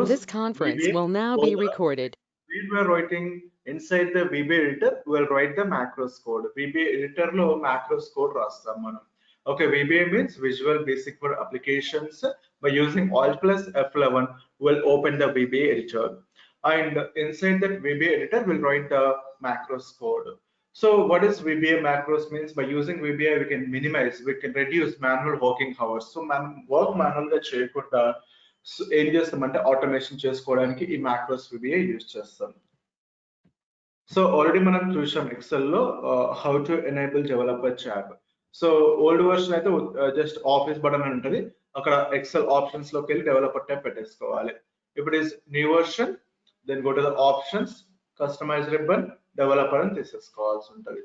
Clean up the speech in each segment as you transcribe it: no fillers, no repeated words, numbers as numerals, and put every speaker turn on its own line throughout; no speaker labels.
This conference
VBA,
will now be recorded.
we were writing inside the VBA editor, we'll write the macros code. VBA editor lo macros code rastam manam. Okay, VBA means Visual Basic for Applications. By using Alt plus F11, we'll open the VBA editor. And inside that VBA editor, we'll write the macros code. So what is VBA macros means? By using VBA, we can minimize, we can reduce manual working hours. So work manual చేయకుండా ఏం చేస్తామంటే automation చేసుకోవడానికి ఈ macros VBA use చేస్తాం. So already మనం చూసాం XL లో how to enable developer tab. So old version అయితే జస్ట్ ఆఫీస్ బటన్ అని ఉంటుంది, అక్కడ ఎక్సెల్ ఆప్షన్స్ లోకి వెళ్ళి డెవలపర్ ట్యాబ్ పెట్టేసుకోవాలి. ఇప్పుడు is new version, then go to the options, customize ribbon, developer అని తీసేసుకోవాల్సి ఉంటుంది.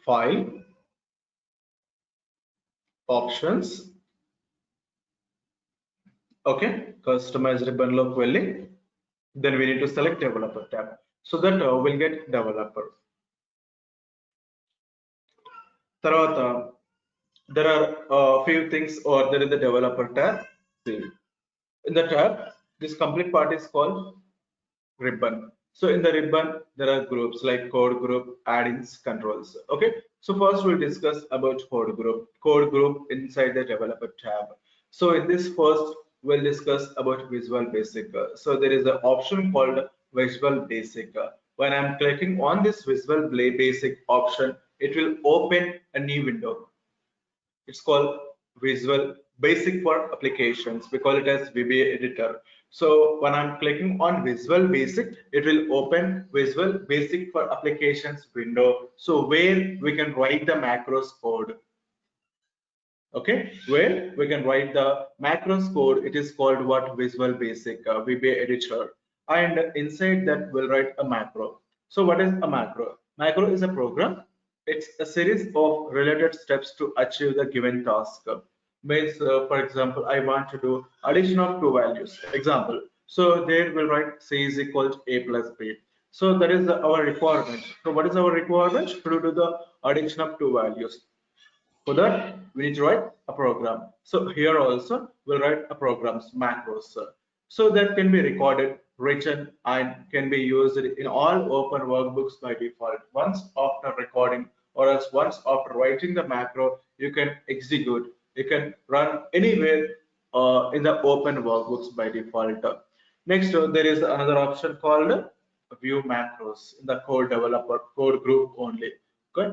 File, options, okay, customize ribbon look వెళ్ళి then we need to select developer tab so that we'll get developer. Tarvata there are few things, or there is the developer tab. See, in the tab this complete part is called ribbon. So in the ribbon there are groups like code group, add-ins, controls. Okay, so first we'll discuss about code group inside the developer tab. So in this first we'll discuss about Visual Basic. So there is an option called Visual Basic. When I'm clicking on this Visual Basic option, it will open a new window. It's called Visual Basic for Applications. We call it as VBA editor. So when I'm clicking on Visual Basic, it will open Visual Basic for Applications window. So where we can write the macros code. Okay, where we can write the macros code. It is called what? Visual Basic VBA editor. And inside that we'll write a macro. So what is a macro? Macro is a program. It's a series of related steps to achieve the given task. Means for example, I want to do addition of two values. Example, so there we'll write c is equal to a plus b. So that is our requirement. So what is our requirement? To do the addition of two values. For that we need to write a program. So here also we'll write a programs macros. So that can be recorded, written, and can be used in all open workbooks by default. Once after recording, or else once after writing the macro, you can execute, you can run anywhere in the open workbooks by default. Next there is another option called view macros in the code developer code group only. Okay,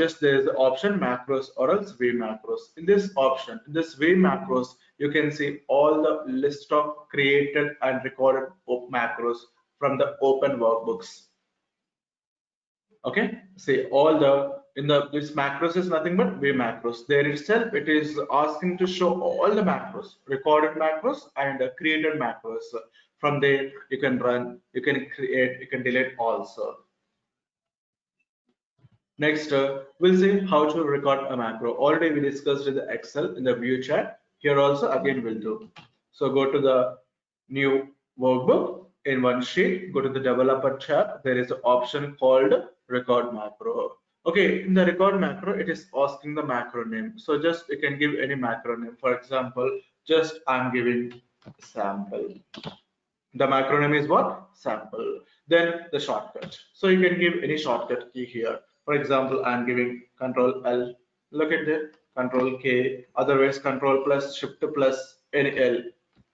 just there is the option macros or else view macros. In this option, in this view macros, you can see all the list of created and recorded macros from the open workbooks. Okay, see all the in the this macros is nothing but view macros. There itself it is asking to show all the macros, recorded macros and created macros. From there you can run, you can create, you can delete also. Next we'll see how to record a macro. Already we discussed in the Excel in the view chat. Here also again we'll do. So go to the new workbook, in one sheet, go to the developer tab. There is an option called record macro. Okay, in the record macro it is asking the macro name. So just you can give any macro name. For example, just I'm giving sample. The macro name is what? Sample. Then the shortcut. So you can give any shortcut key here. For example, I'm giving Control L. Look at that. Control K. Otherwise, Control plus Shift plus any L.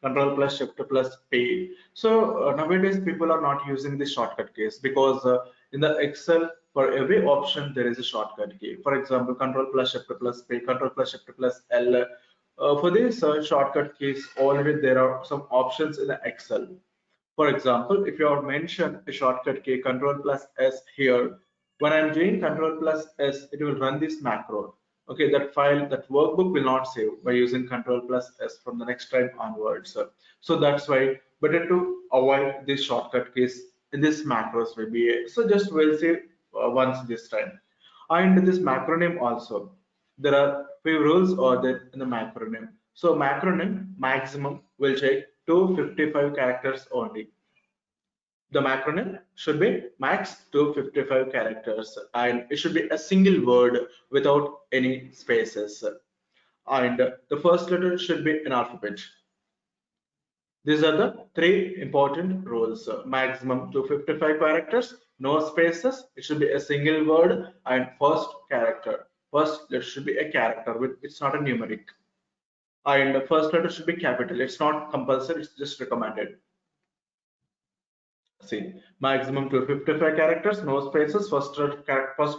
Control plus Shift plus P. So nowadays people are not using the shortcut keys because in the Excel for every option there is a shortcut key. For example, Control plus Shift plus P, Control plus Shift plus L. For these shortcut keys, already there are some options in the Excel. For example, if you have mentioned a shortcut key Control plus S here, when I'm doing Control plus S, it will run this macro. Okay, that file, that workbook will not save by using Control plus S from the next time onwards. So that's why better to avoid these shortcut keys in this macros VBA. So just we'll see once this time. And this macro name also, there are few rules or there in the macro name. So macro name maximum will take 255 characters only. The macronym should be max 255 characters, and it should be a single word without any spaces. And the first letter should be an alphabet. These are the three important rules. Maximum 255 characters, no spaces, it should be a single word, and first character. First letter should be a character, it's not a numeric. And the first letter should be capital. It's not compulsory, it's just recommended. See, maximum 255 characters, no spaces. First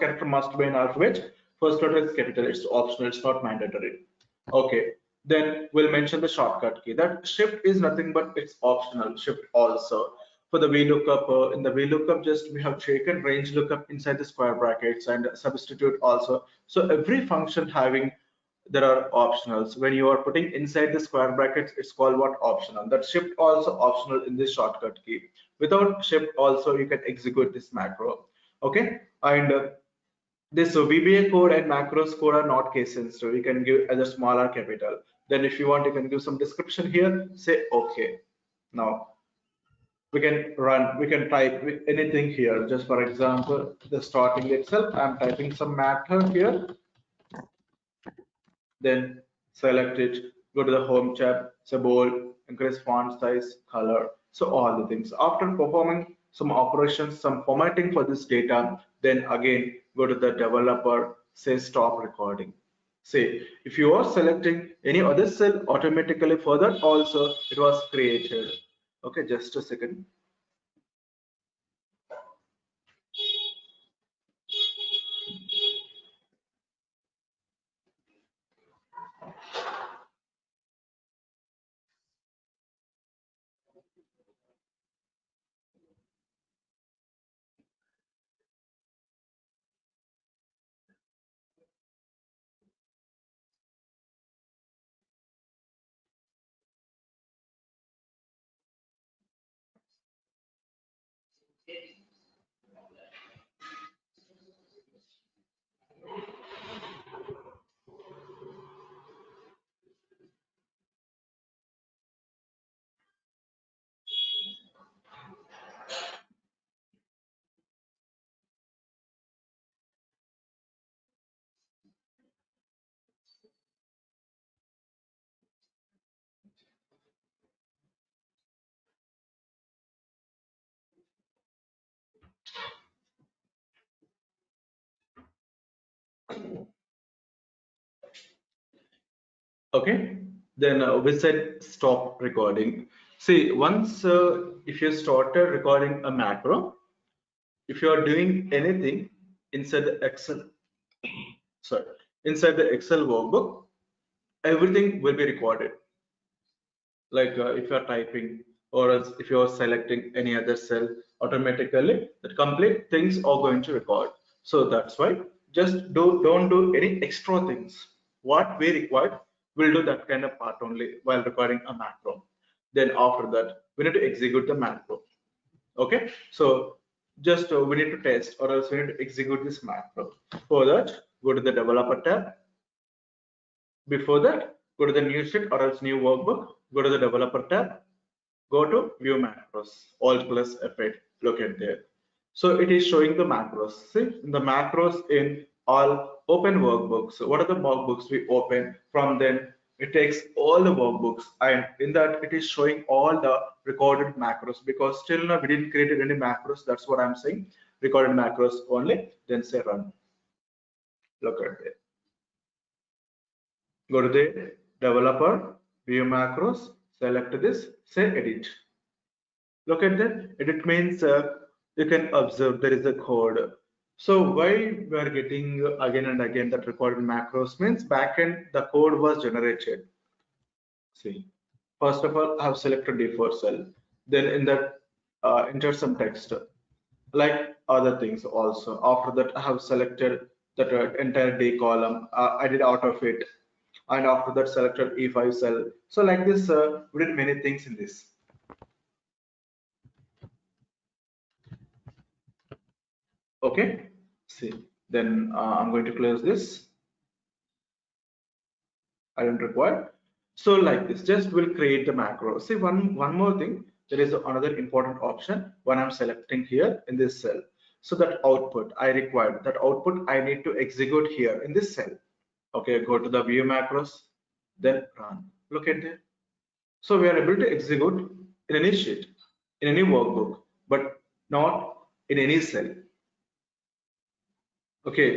character must be an alphabet. First letter is capital. It's optional. It's not mandatory. Okay. Then we'll mention the shortcut key. That shift is nothing but it's optional. Shift also. For the VLOOKUP, in the VLOOKUP, just we have taken range lookup inside the square brackets and substitute also. So every function having there are optionals. When you are putting inside the square brackets, it's called what optional. That shift also optional in this shortcut key. Without shift also you can execute this macro. Okay, and this VBA code and macros code are not case sensitive. You can give either small or capital. Then if you want, you can give some description here. Say okay. Now we can run. We can type anything here. Just for example, the starting itself. I'm typing some matter here. Then select it, go to the home tab, say bold, increase font size, color, so all the things. After performing some operations, some formatting for this data, then again go to the developer, say stop recording. Say if you are selecting any other cell automatically for that also it was created. Okay, just a second. Okay, then we said stop recording. See, once if you started recording a macro, if you are doing anything inside the Excel, sorry, inside the Excel workbook, everything will be recorded. Like if you are typing or else if you are selecting any other cell, automatically the complete things are going to record. So that's why just don't do any extra things. What we required, we'll do that kind of part only while recording a macro. Then after that, we need to execute the macro. Okay, so just we need to test or else we need to execute this macro. For that, go to the developer tab. Before that, go to the new sheet or else new workbook, go to the developer tab, go to view macros, alt plus F8, look at there. So it is showing the macros. See the macros in all open workbooks. So what are the workbooks we open? From then it takes all the workbooks and in that it is showing all the recorded macros because still now we didn't create any macros. That's what I'm saying. Recorded macros only. Then say run. Look at it. Go to the developer, view macros, select this, say edit. Look at that. Edit means you can observe there is a code. So why we are getting again and again that recorded macros means backend the code was generated. See, first of all, I have selected D4 cell. Then in that enter some text like other things also. After that, I have selected that entire D column. I did out of it, and after that, selected E5 cell. So like this, we did many things in this. Okay, see, then I'm going to close this. I don't require. So like this, just will create the macro. See, one more thing, there is another important option when I'm selecting here in this cell. So that output I required, that output I need to execute here in this cell. Okay, go to the view macros, then run. Look at it. So we are able to execute in any sheet, in any workbook, but not in any cell. Okay,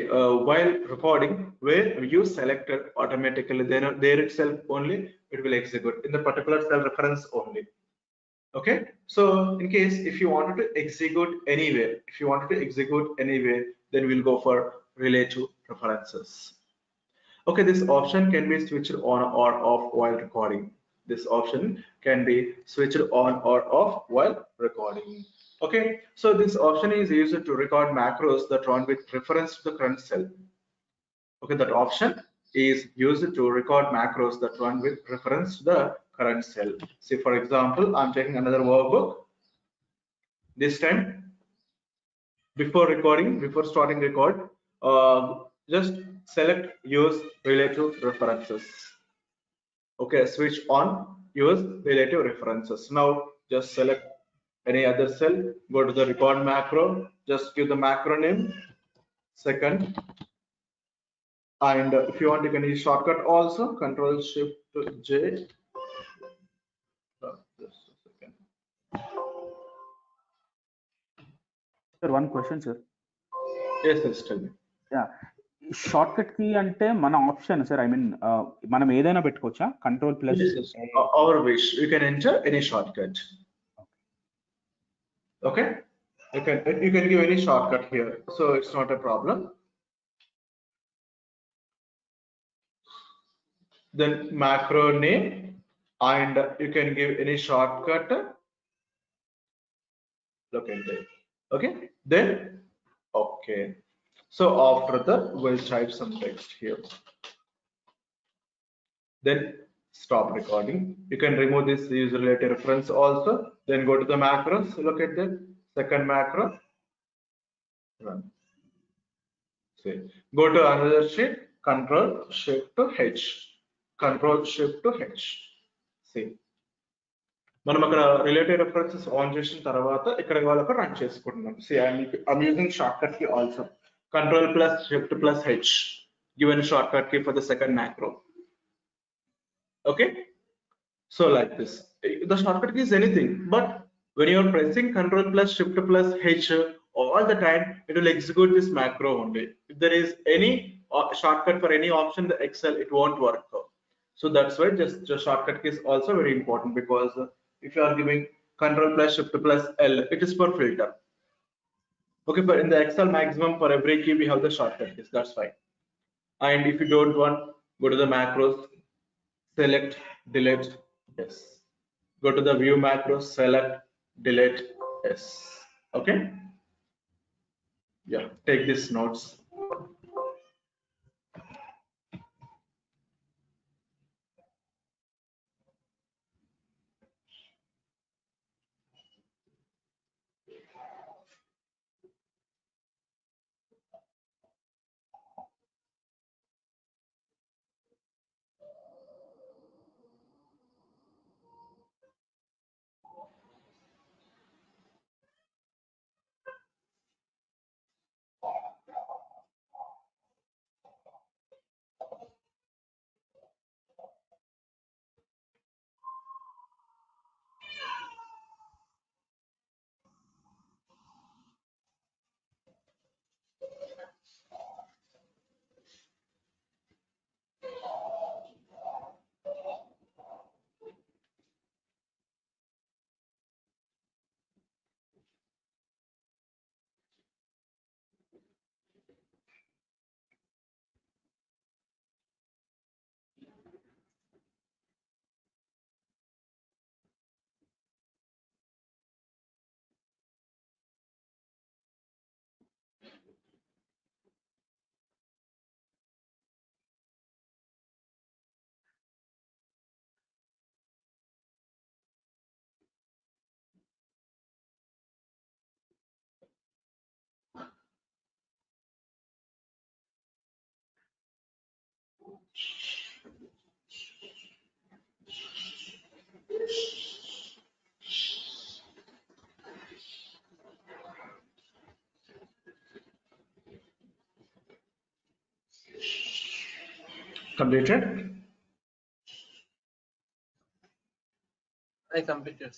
while recording, where you selected automatically, then there itself only it will execute in the particular cell reference only. Okay, so in case if you wanted to execute anywhere, if you wanted to execute anywhere, then we'll go for relative references. Okay, this option can be switched on or off while recording. This option can be switched on or off while recording. Okay, so this option is used to record macros that run with reference to the current cell. Okay, that option is used to record macros that run with reference to the current cell. See, for example, I'm taking another workbook. This time, before recording, before starting record, just select use relative references. Okay, switch on use relative references. Now just select any other cell, go to the record macro, just give the macro name, second, and if you want you can use shortcut also, control shift J. Just a second.
Sir, one question, sir.
Yes, tell me.
Yeah. Shortcut key అంటే మన option sir, I mean మనం ఏదైనా పెట్టుకోవచ్చా? Control plus
Yes. Our wish, you can enter any shortcut. Okay, you can give any shortcut here, so it's not a problem. Then macro name, and you can give any shortcut. Look at it. Okay, then okay, so after that we'll type some text here, then stop recording. You can remove this user related reference also, then go to the macros. Look at that second macro, run. See, go to another sheet, control shift to H, control shift to H. See, మనం అక్కడ related references on చేసిన తర్వాత ఇక్కడ వాళ్ళకి run చేసుకుంటున్నాం. See I'm using shortcut key also, control plus shift plus H given shortcut key for the second macro. Okay, so like this, the shortcut key is anything, but when you are pressing control plus shift plus h all the time, it will execute this macro only. If there is any shortcut for any option, the Excel, it won't work. So that's why just shortcut key is also very important, because if you are giving control plus shift plus L, it is for filter. Okay, but in the Excel maximum for every key we have the shortcut keys, that's fine. And if you don't want, go to the macros, select delete, yes, go to the view macros, select delete, yes. Okay, yeah, take these notes. Completed?
I completed.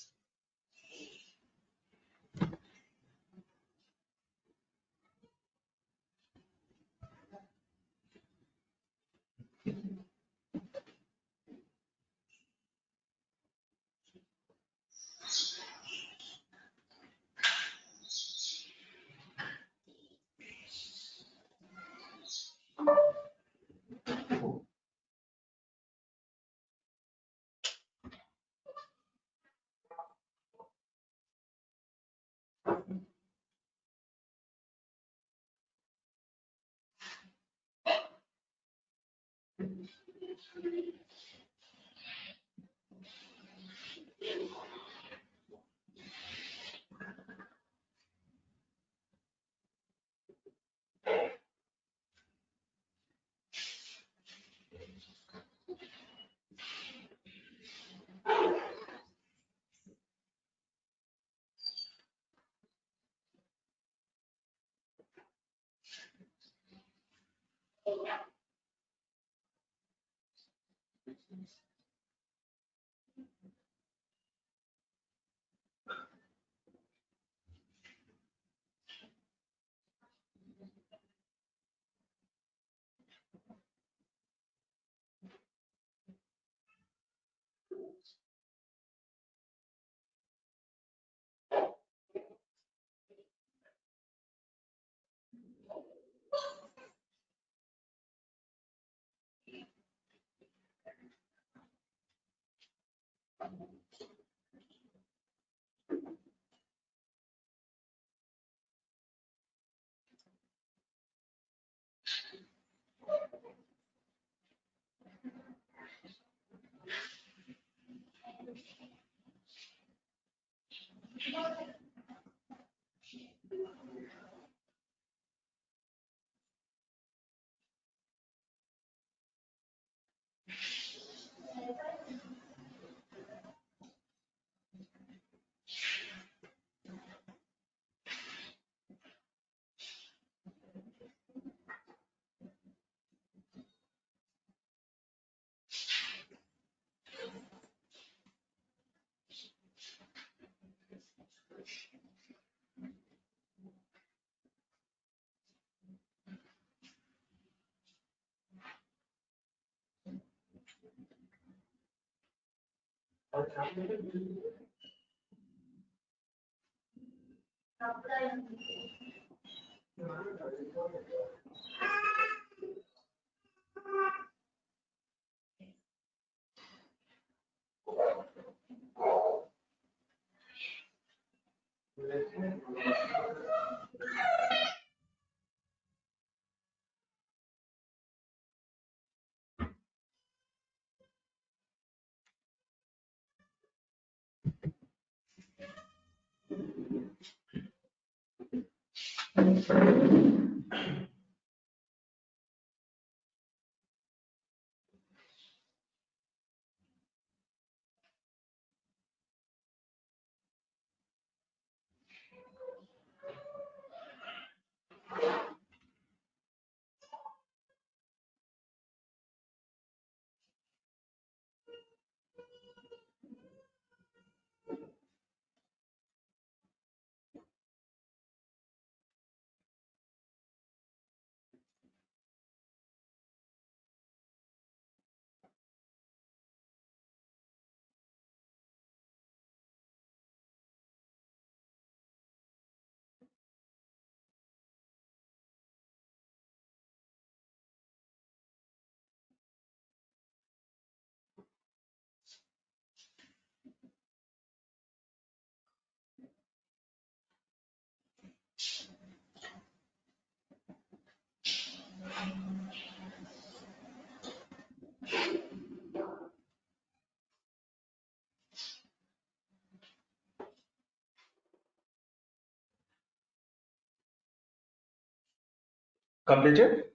Completed?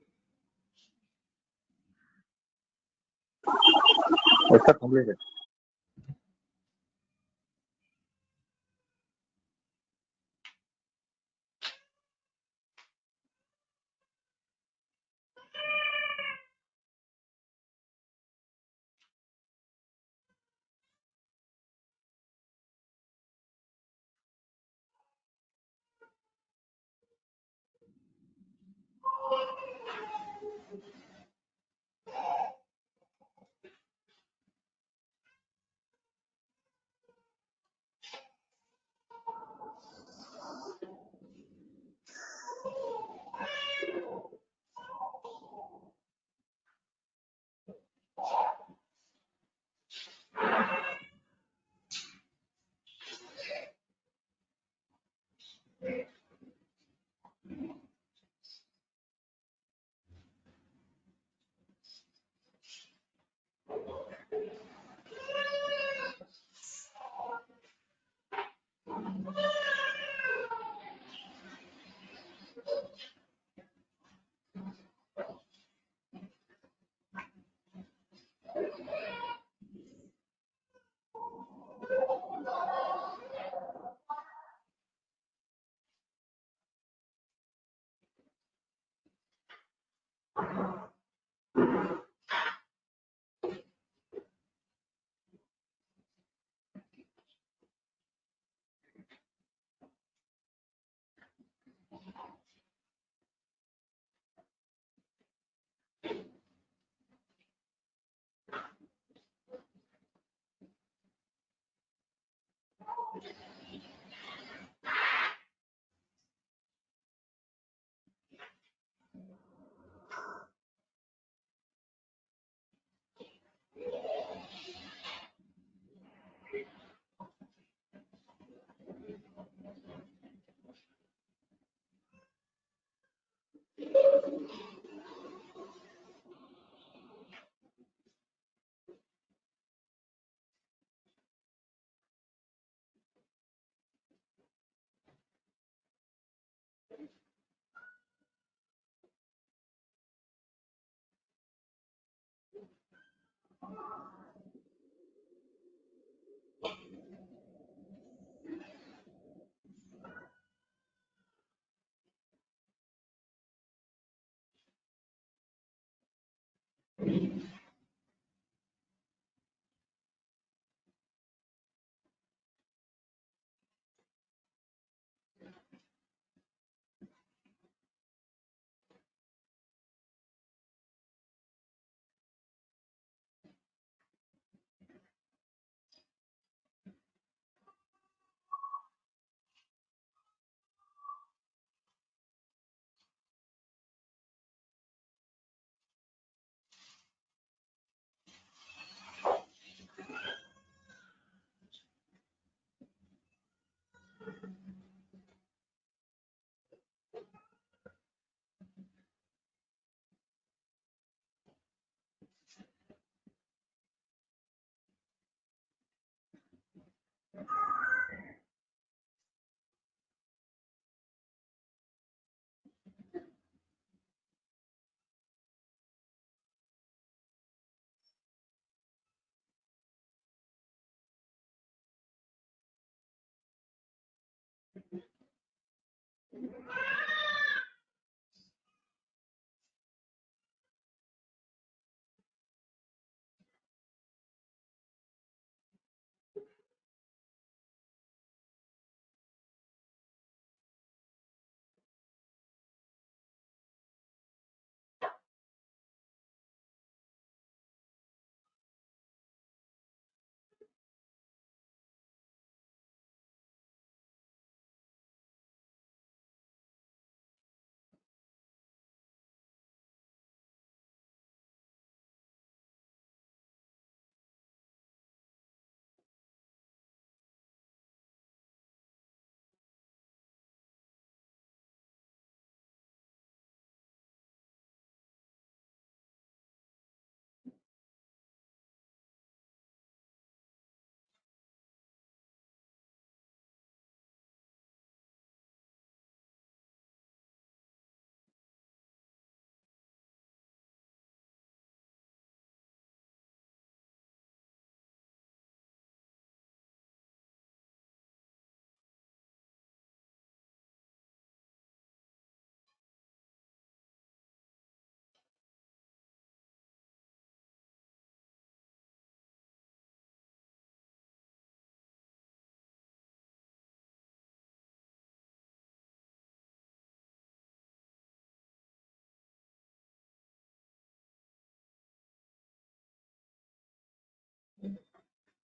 Yes, sir, completed.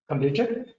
Completed?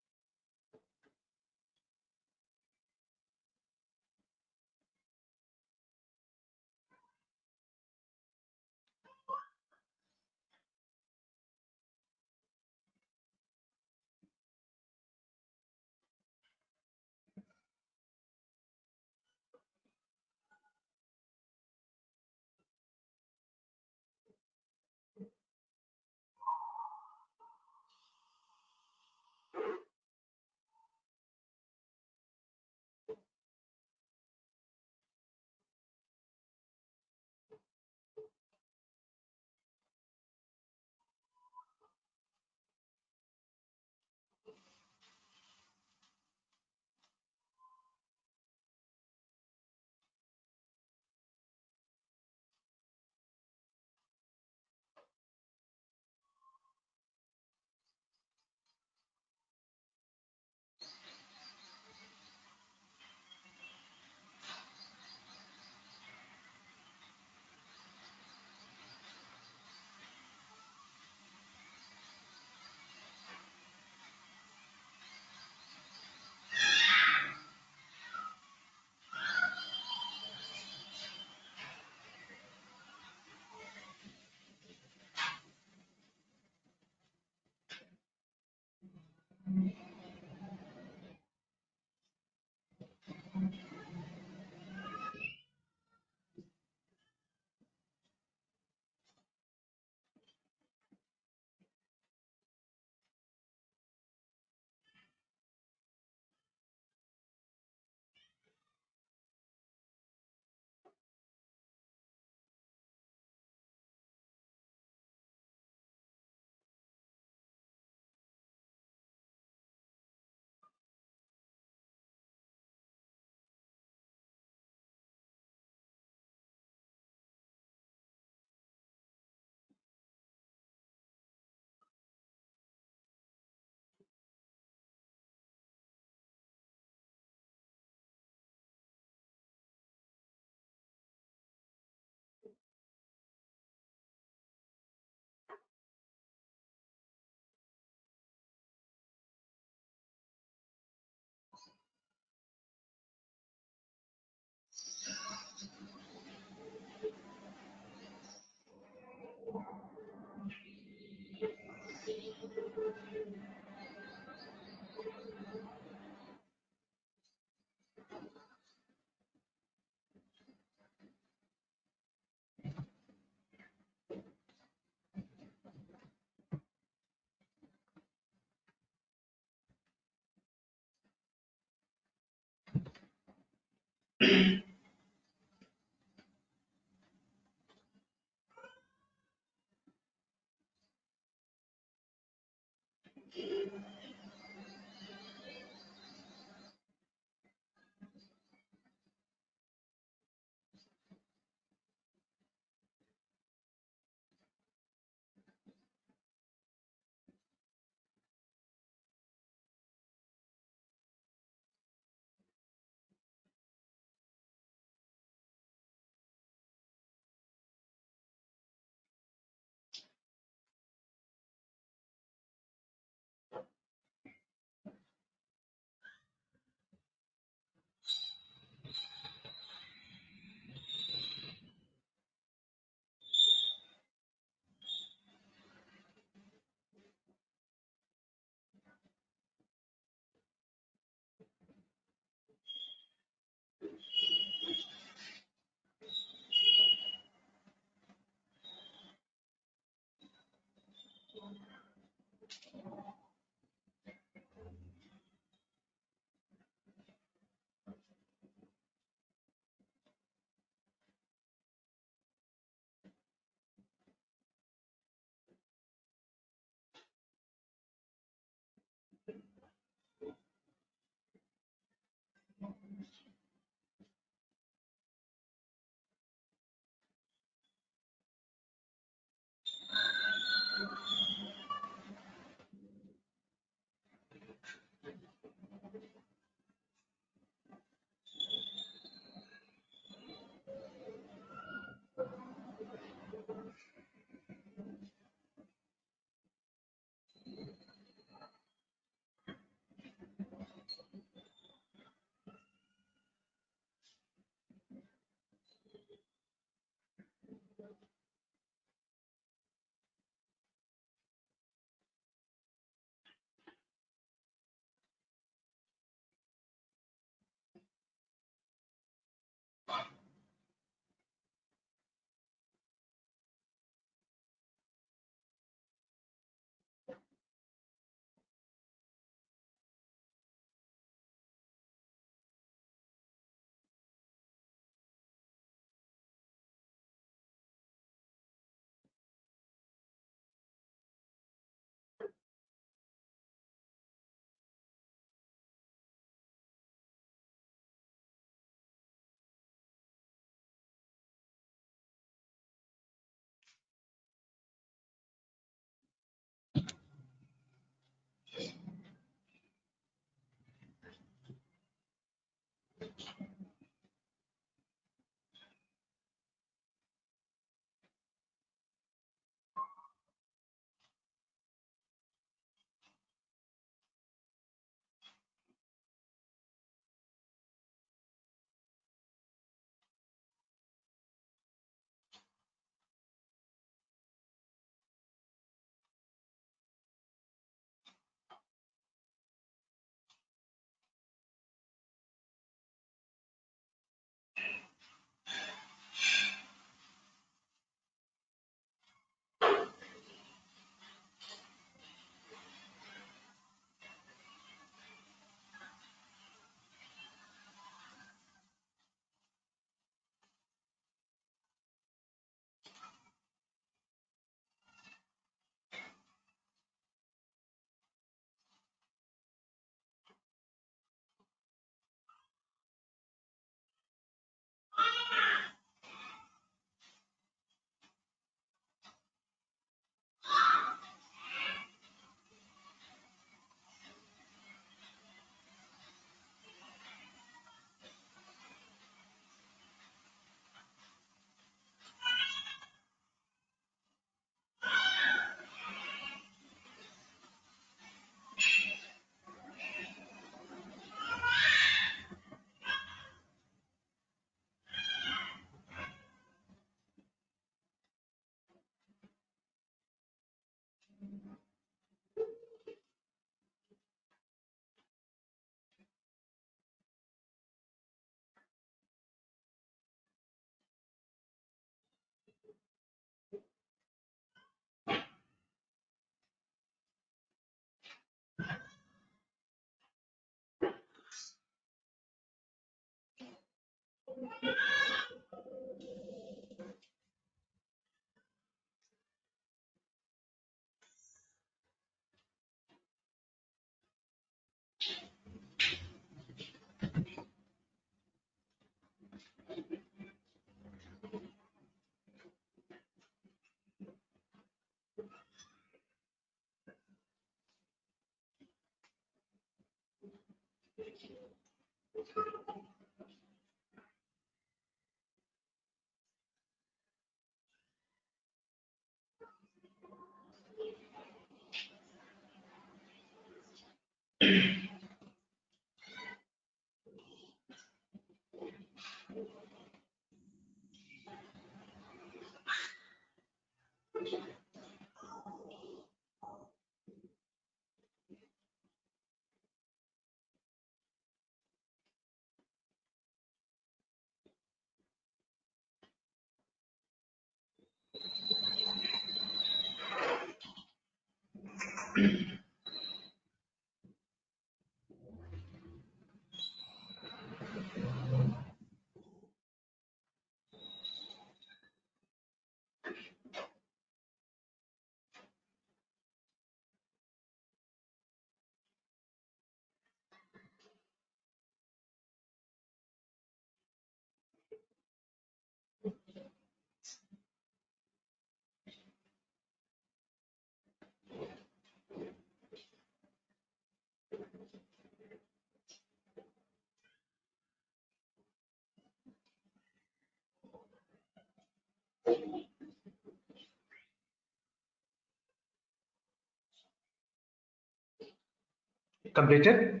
Completed?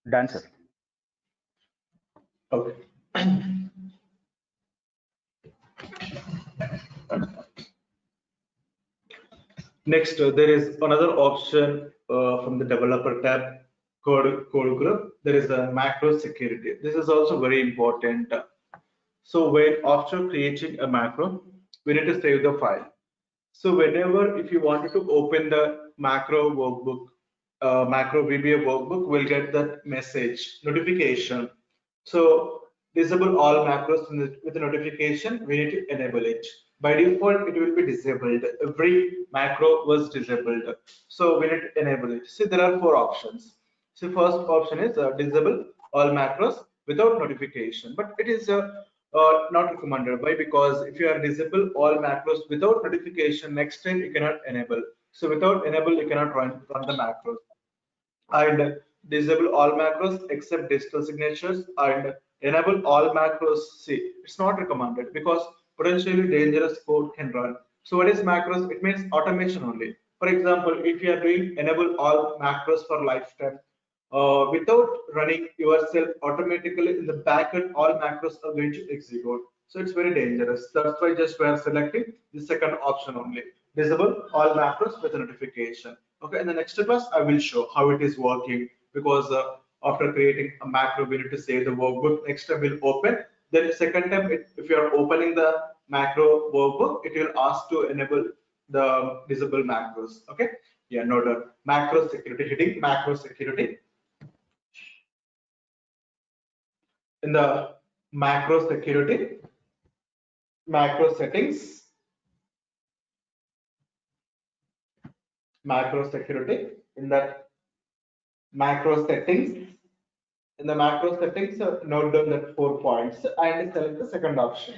Done, sir.
Okay. Next, there is another option from the developer tab, code group. There is a macro security. This is also very important. So when after creating a macro, we need to save the file. So whenever if you wanted to open the macro workbook, macro VBA workbook, we'll get that message notification. So disable all macros with the notification. We need to enable it. By default, it will be disabled. Every macro was disabled. So we need to enable it. See, there are four options. So first option is disable all macros without notification, but it is not recommended. Why? Because if you are disable all macros without notification, next time you cannot enable. So without enable, you cannot run the macros. And disable all macros except digital signatures and enable all macros. See, it's not recommended because potentially dangerous code can run. So what is macros? It means automation only. For example, if you are doing enable all macros for lifetime, without running yourself automatically in the backend, all macros are going to execute. So it's very dangerous. That's why just we are selecting the second option only. Disable all macros with a notification. Okay, in the next class, I will show how it is working because after creating a macro, we need to save the workbook. Next time we'll open. Then second time, if you are opening the macro workbook, it will ask to enable the disable macros. Okay, yeah, noted. Macro security, hitting macro security. In the macro security, macro settings, macro security, in that macro settings, in the macro settings, note down that 4 points and select the second option.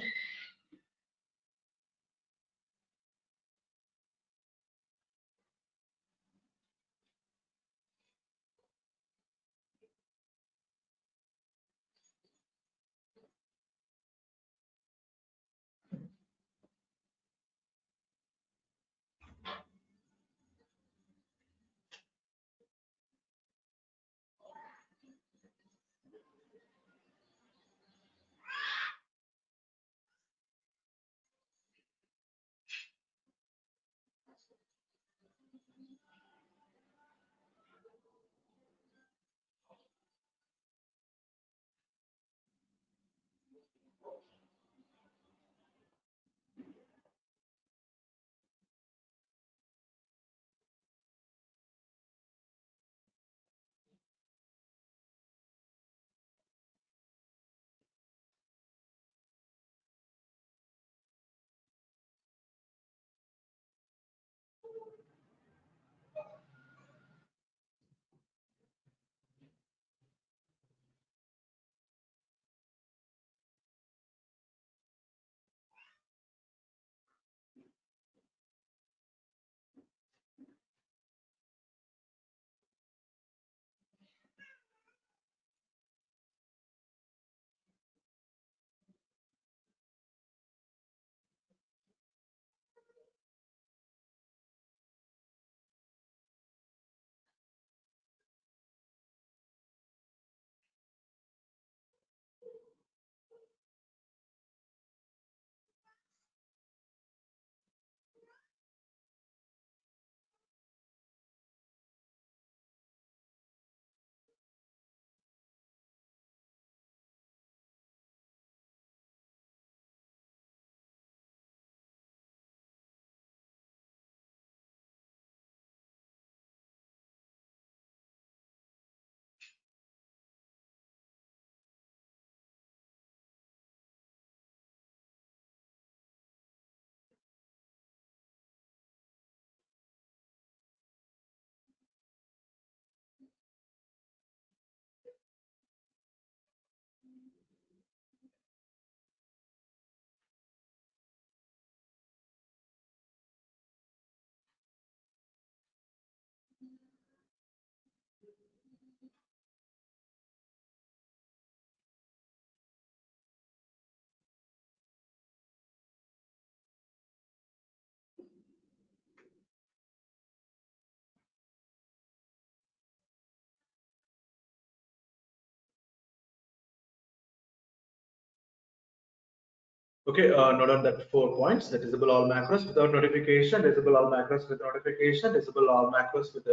Okay, note down that 4 points: that disable all macros without notification, disable all macros with notification, disable all macros with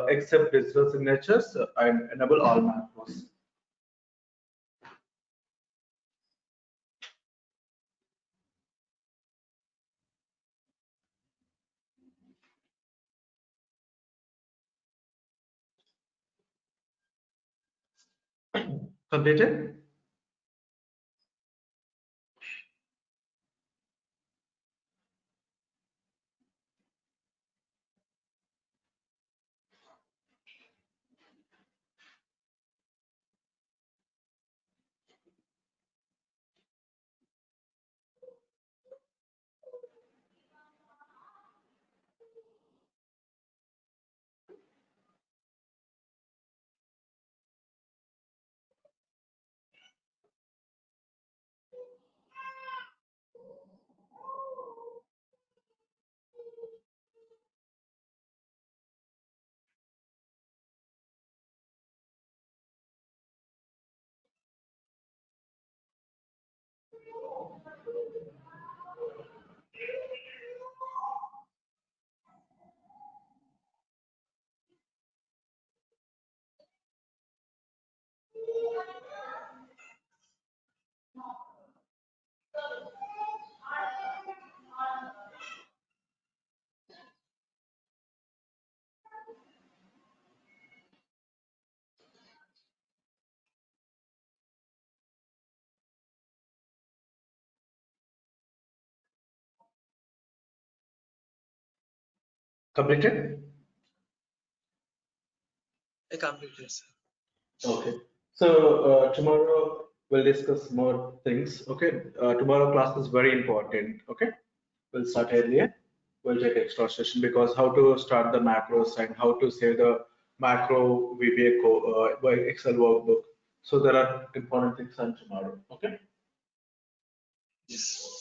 except digital signatures, and enable all macros. Completed? Completed?
I completed, sir.
Okay. So tomorrow we'll discuss more things. Okay. Tomorrow class is very important. Okay. We'll start earlier. We'll take extra session because how to start the macros and how to save the macro VBA by Excel workbook. So there are important things on tomorrow. Okay.
Yes.